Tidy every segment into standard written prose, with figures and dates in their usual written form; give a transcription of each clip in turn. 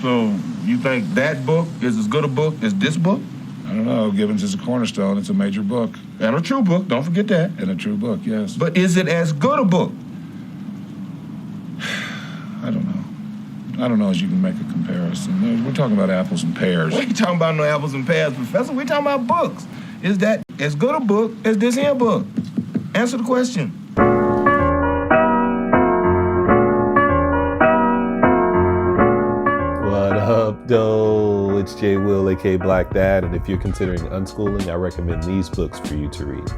So you think that book is as good a book as this book? I don't know. Gibbons is a cornerstone. It's a major book. And a true book, don't forget that. And a true book, yes. But is it as good a book? I don't know. I don't know as you can make a comparison. We're talking about apples and pears. We ain't talking about no apples and pears, Professor. We're talking about books. Is that as good a book as this here book? Answer the question. What up, though? It's J. Will, aka BlackDad, and if you're considering unschooling, I recommend these books for you to read.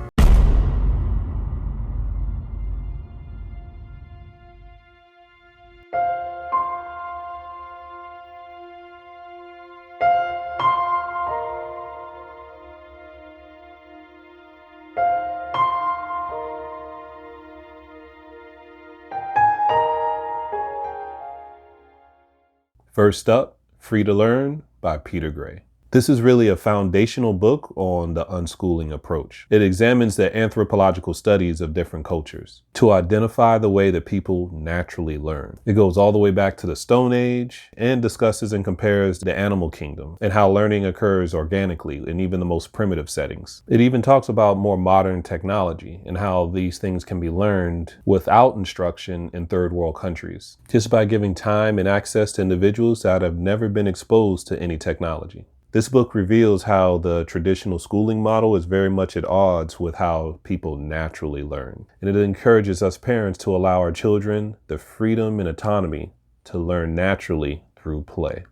First up, Free to Learn by Peter Gray. This is really a foundational book on the unschooling approach. It examines the anthropological studies of different cultures to identify the way that people naturally learn. It goes all the way back to the Stone Age and discusses and compares the animal kingdom and how learning occurs organically in even the most primitive settings. It even talks about more modern technology and how these things can be learned without instruction in third world countries, just by giving time and access to individuals that have never been exposed to any technology. This book reveals how the traditional schooling model is very much at odds with how people naturally learn. And it encourages us parents to allow our children the freedom and autonomy to learn naturally through play.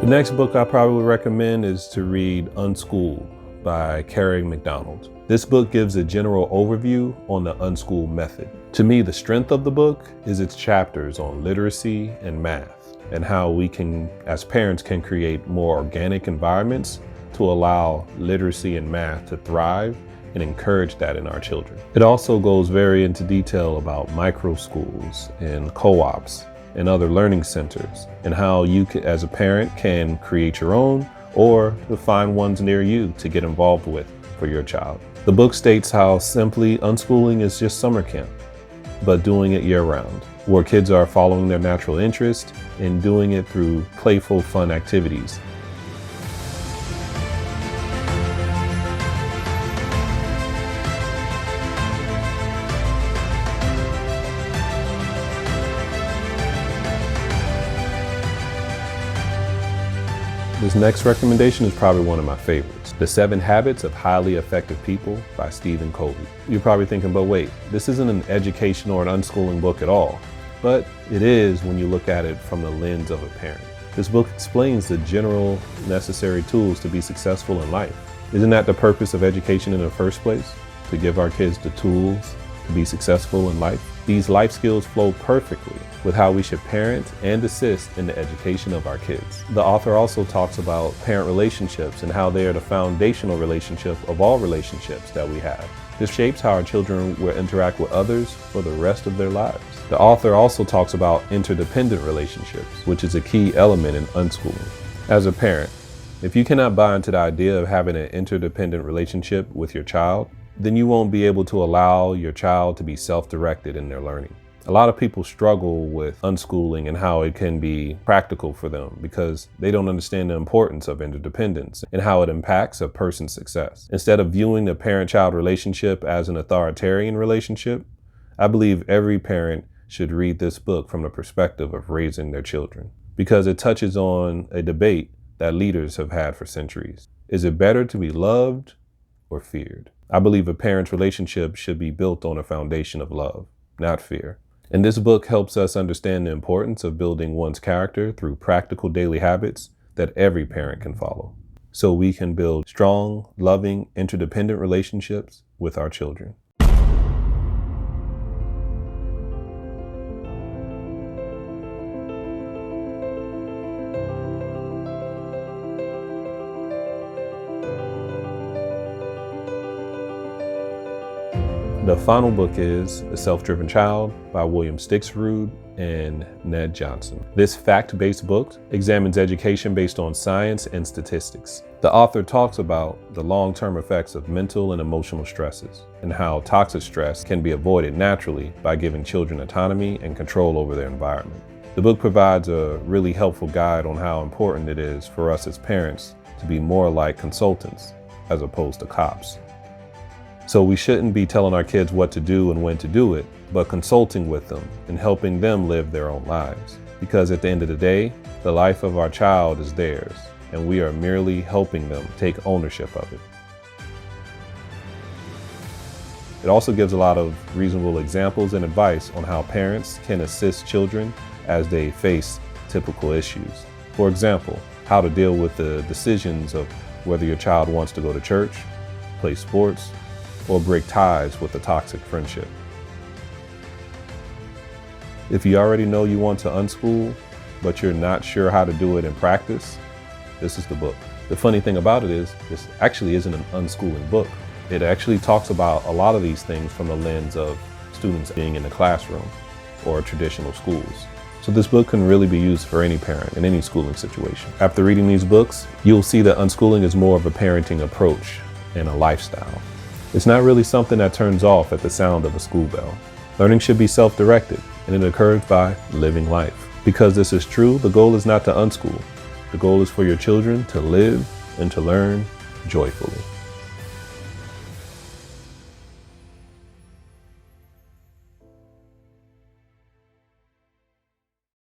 The next book I probably would recommend is to read Unschooled by Kerry McDonald. This book gives a general overview on the unschool method. To me, the strength of the book is its chapters on literacy and math and how we can, as parents, can create more organic environments to allow literacy and math to thrive and encourage that in our children. It also goes very into detail about micro schools and co-ops and other learning centers and how you as a parent can create your own or to find ones near you to get involved with for your child. The book states how simply unschooling is just summer camp, but doing it year-round, where kids are following their natural interest and doing it through playful, fun activities. This next recommendation is probably one of my favorites. The 7 Habits of Highly Effective People by Covey. You're probably thinking, but wait, this isn't an educational or an unschooling book at all. But it is when you look at it from the lens of a parent. This book explains the general necessary tools to be successful in life. Isn't that the purpose of education in the first place? To give our kids the tools to be successful in life? These life skills flow perfectly with how we should parent and assist in the education of our kids. The author also talks about parent relationships and how they are the foundational relationship of all relationships that we have. This shapes how our children will interact with others for the rest of their lives. The author also talks about interdependent relationships, which is a key element in unschooling. As a parent, if you cannot buy into the idea of having an interdependent relationship with your child, then you won't be able to allow your child to be self-directed in their learning. A lot of people struggle with unschooling and how it can be practical for them because they don't understand the importance of interdependence and how it impacts a person's success. Instead of viewing the parent-child relationship as an authoritarian relationship, I believe every parent should read this book from the perspective of raising their children because it touches on a debate that leaders have had for centuries. Is it better to be loved or feared? I believe a parent's relationship should be built on a foundation of love, not fear. And this book helps us understand the importance of building one's character through practical daily habits that every parent can follow, so we can build strong, loving, interdependent relationships with our children. The final book is The Self-Driven Child by William Stixrud and Ned Johnson. This fact-based book examines education based on science and statistics. The author talks about the long-term effects of mental and emotional stresses and how toxic stress can be avoided naturally by giving children autonomy and control over their environment. The book provides a really helpful guide on how important it is for us as parents to be more like consultants as opposed to cops. So we shouldn't be telling our kids what to do and when to do it, but consulting with them and helping them live their own lives. Because at the end of the day, the life of our child is theirs, and we are merely helping them take ownership of it. It also gives a lot of reasonable examples and advice on how parents can assist children as they face typical issues. For example, how to deal with the decisions of whether your child wants to go to church, play sports, or break ties with a toxic friendship. If you already know you want to unschool, but you're not sure how to do it in practice, this is the book. The funny thing about it is, this actually isn't an unschooling book. It actually talks about a lot of these things from the lens of students being in the classroom or traditional schools. So this book can really be used for any parent in any schooling situation. After reading these books, you'll see that unschooling is more of a parenting approach and a lifestyle. It's not really something that turns off at the sound of a school bell. Learning should be self-directed, and it occurs by living life. Because this is true, the goal is not to unschool. The goal is for your children to live and to learn joyfully.